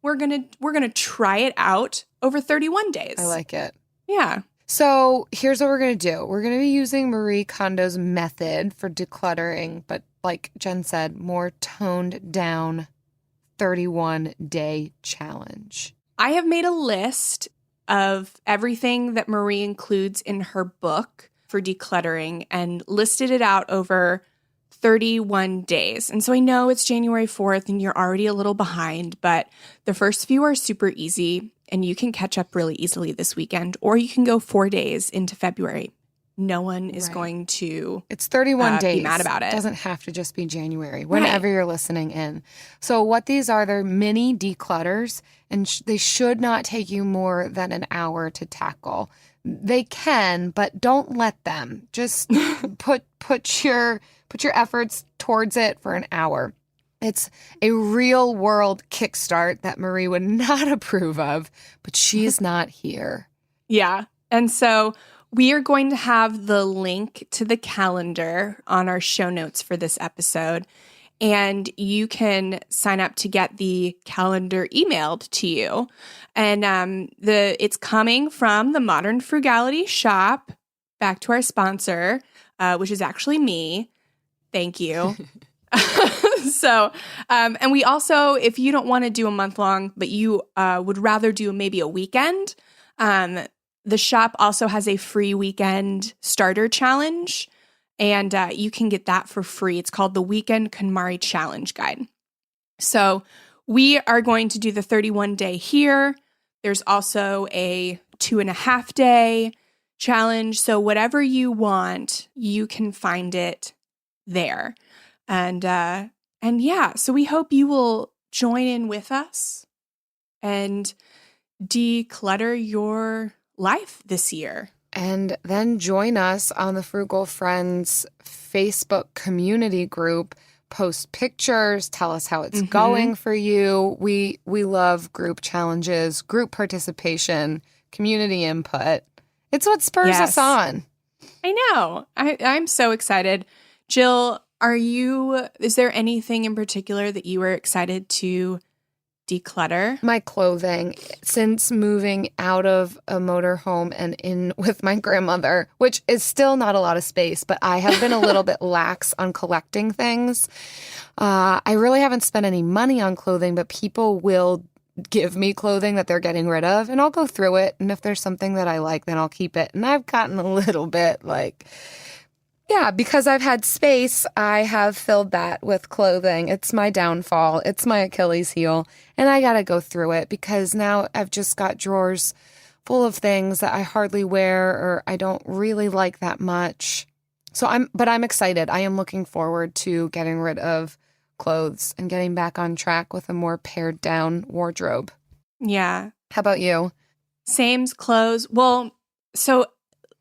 we're gonna try it out over 31 days. I like it. Yeah. So here's what we're going to do. We're going to be using Marie Kondo's method for decluttering, but like Jen said, more toned down 31-day challenge. I have made a list of everything that Marie includes in her book for decluttering and listed it out over 31 days. And so I know it's January 4th and you're already a little behind, but the first few are super easy and you can catch up really easily this weekend, or you can go 4 days into February. No one is going to It's 31 days. be mad about it. It doesn't have to just be January, whenever you're listening in. So what these are, they're mini declutters, and they should not take you more than an hour to tackle. They can, but don't let them. Just put your efforts towards it for an hour. It's a real world kickstart that Marie would not approve of, but she's not here. Yeah. And so we are going to have the link to the calendar on our show notes for this episode, and you can sign up to get the calendar emailed to you. And it's coming from the Modern Frugality shop, back to our sponsor, which is actually me. Thank you. So, and we also, if you don't want to do a month long, but you would rather do maybe a weekend, the shop also has a free weekend starter challenge, and you can get that for free. It's called the Weekend KonMari Challenge Guide. So we are going to do the 31-day here. There's also a 2.5-day challenge. So whatever you want, you can find it there. And yeah, so we hope you will join in with us and declutter your life this year. And then join us on the Frugal Friends Facebook community group. Post pictures, tell us how it's going for you. We love group challenges, group participation, community input. It's what spurs us on. I know. I'm so excited. Jill, is there anything in particular that you were excited to declutter? My clothing. Since moving out of a motorhome and in with my grandmother, which is still not a lot of space, but I have been a little bit lax on collecting things. I really haven't spent any money on clothing, but people will give me clothing that they're getting rid of, and I'll go through it. And if there's something that I like, then I'll keep it. And I've gotten a little bit because I've had space, I have filled that with clothing. It's my downfall. It's my Achilles heel. And I got to go through it because now I've just got drawers full of things that I hardly wear or I don't really like that much. But I'm excited. I am looking forward to getting rid of clothes and getting back on track with a more pared down wardrobe. Yeah. How about you? Same's clothes. Well, so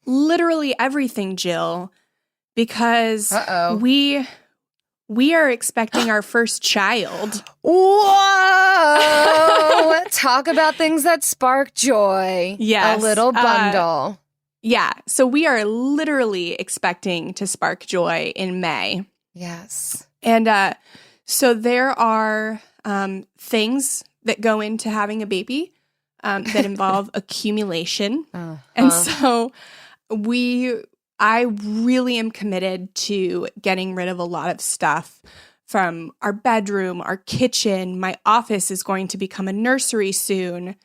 literally everything, Jill, because we are expecting our first child. Whoa! Talk about things that spark joy. Yes. A little bundle. Yeah. So we are literally expecting to spark joy in May. Yes. And so there are things that go into having a baby that involve accumulation. And so I really am committed to getting rid of a lot of stuff from our bedroom, our kitchen. My office is going to become a nursery soon.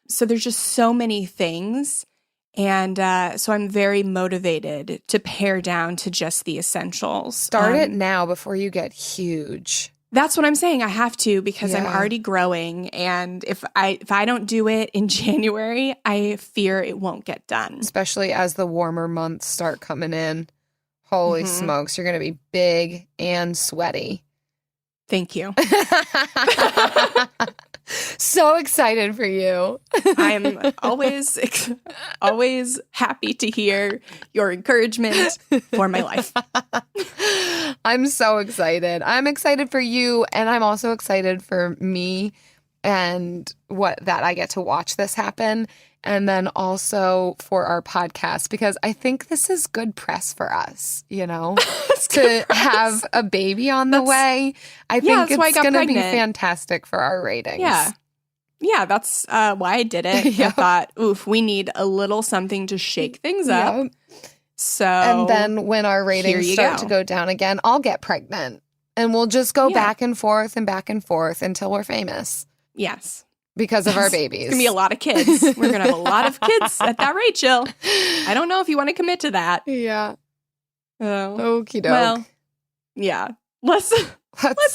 So there's just so many things. And so I'm very motivated to pare down to just the essentials. Start it now before you get huge. That's what I'm saying. I have to because I'm already growing. And if I don't do it in January, I fear it won't get done. Especially as the warmer months start coming in. Holy smokes, you're going to be big and sweaty. Thank you. So excited for you. I'm always happy to hear your encouragement for my life. I'm so excited. I'm excited for you, and I'm also excited for me and that I get to watch this happen. And then also for our podcast, because I think this is good press for us, to have a baby on the way. I think it's going to be fantastic for our ratings. Yeah. Yeah, that's why I did it. I thought, oof, we need a little something to shake things up. Yep. So, and then when our ratings start to go down again, I'll get pregnant. And we'll just go back and forth until we're famous. Yes. Because of our babies. It's going to be a lot of kids. We're going to have a lot of kids at that rate, Jill. I don't know if you want to commit to that. Yeah. Oh. Okie doke. Well, yeah. Let's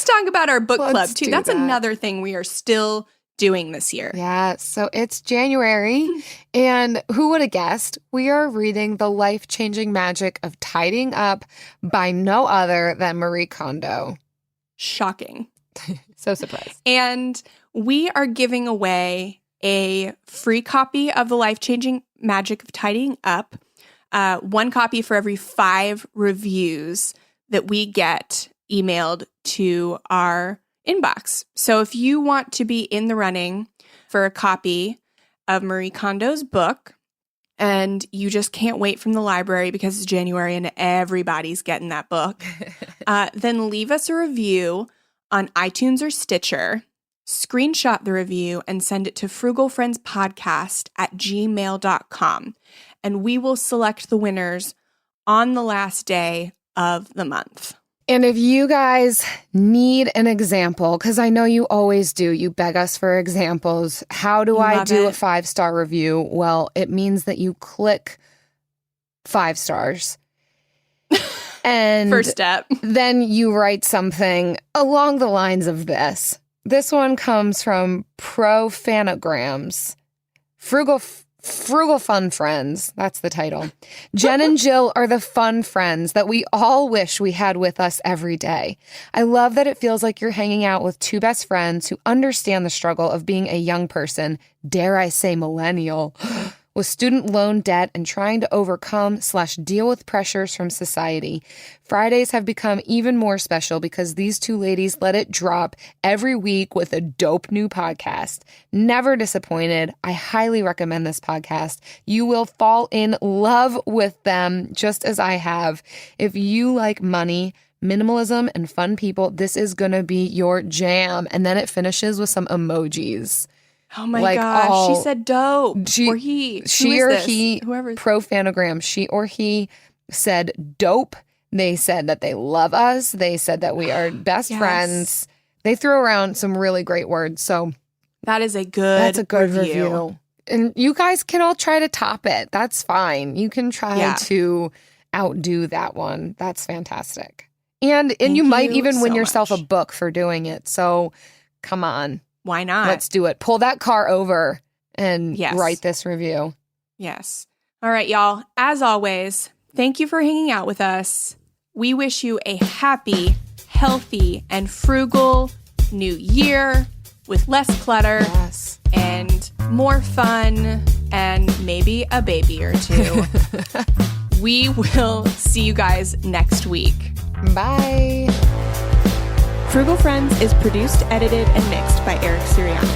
talk about our book club, too. That's another thing we are still doing this year. Yeah. So it's January. And who would have guessed? We are reading The Life-Changing Magic of Tidying Up by no other than Marie Kondo. Shocking. So surprised. And we are giving away a free copy of The Life-Changing Magic of Tidying Up, one copy for every 5 reviews that we get emailed to our inbox. So if you want to be in the running for a copy of Marie Kondo's book, and you just can't wait from the library because it's January and everybody's getting that book, then leave us a review on iTunes or Stitcher, screenshot the review, and send it to frugalfriendspodcast@gmail.com. And we will select the winners on the last day of the month. And if you guys need an example, because I know you always do, you beg us for examples. How do I do a 5-star review? Well, it means that you click 5 stars. And first step. Then you write something along the lines of this. This one comes from Profanograms. Frugal Fun Friends. That's the title. Jen and Jill are the fun friends that we all wish we had with us every day. I love that it feels like you're hanging out with 2 best friends who understand the struggle of being a young person, dare I say millennial, with student loan debt and trying to overcome/deal with pressures from society. Fridays have become even more special because these 2 ladies let it drop every week with a dope new podcast. Never disappointed. I highly recommend this podcast. You will fall in love with them just as I have. If you like money, minimalism, and fun people, this is going to be your jam. And then it finishes with some emojis. Oh my gosh, she said dope. Or he. Whoever. Profanogram, she or he said dope. They said that they love us. They said that we are best friends. They threw around some really great words. So that's a good review. And you guys can all try to top it. That's fine. You can try to outdo that one. That's fantastic. And you might even win yourself a book for doing it. So come on. Why not? Let's do it. Pull that car over and write this review. Yes. All right, y'all. As always, thank you for hanging out with us. We wish you a happy, healthy, and frugal new year with less clutter and more fun and maybe a baby or 2. We will see you guys next week. Bye. Frugal Friends is produced, edited, and mixed by Eric Sirianni.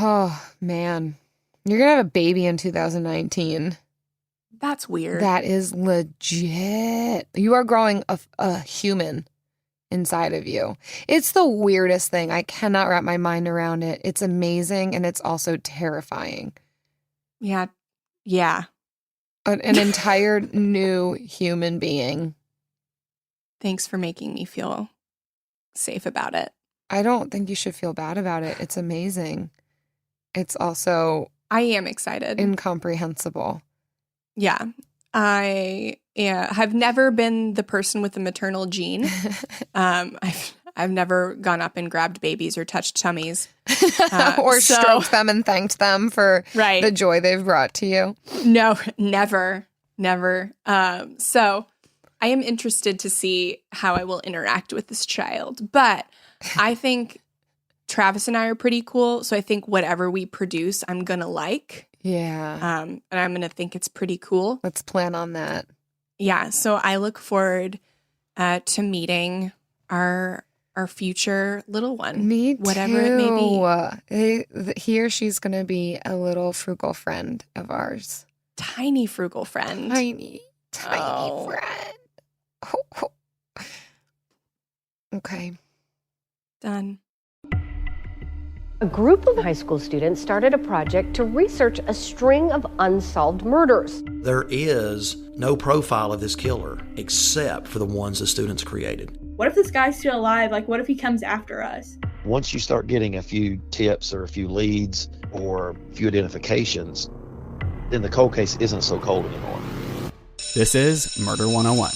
Oh, man. You're going to have a baby in 2019. That's weird. That is legit. You are growing a human inside of you. It's the weirdest thing. I cannot wrap my mind around it. It's amazing, and it's also terrifying. Yeah. Yeah. An entire new human being. Thanks for making me feel safe about it. I don't think you should feel bad about it. It's amazing. It's also... I am excited. Incomprehensible. Yeah. I have never been the person with the maternal gene. I've never gone up and grabbed babies or touched tummies. Or stroked them and thanked them for the joy they've brought to you. No, never. So I am interested to see how I will interact with this child. But I think Travis and I are pretty cool. So I think whatever we produce, I'm going to like. Yeah. And I'm going to think it's pretty cool. Let's plan on that. Yeah. So I look forward to meeting our future little one. Me too. Whatever it may be. He or she's going to be a little frugal friend of ours. Tiny frugal friend. tiny friend. Okay. Done. A group of high school students started a project to research a string of unsolved murders. There is no profile of this killer except for the ones the students created. What if this guy's still alive? Like, what if he comes after us? Once you start getting a few tips or a few leads or a few identifications, then the cold case isn't so cold anymore. This is Murder 101.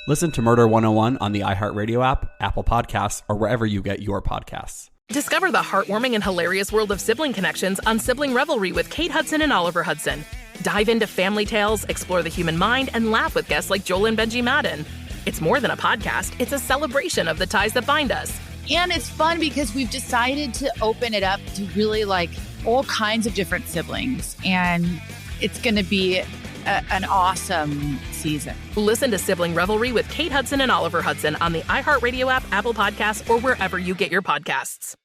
Listen to Murder 101 on the iHeartRadio app, Apple Podcasts, or wherever you get your podcasts. Discover the heartwarming and hilarious world of sibling connections on Sibling Revelry with Kate Hudson and Oliver Hudson. Dive into family tales, explore the human mind, and laugh with guests like Joel and Benji Madden. It's more than a podcast, it's a celebration of the ties that bind us. And it's fun because we've decided to open it up to really like all kinds of different siblings. And it's going to be an awesome season. Listen to Sibling Revelry with Kate Hudson and Oliver Hudson on the iHeartRadio app, Apple Podcasts, or wherever you get your podcasts.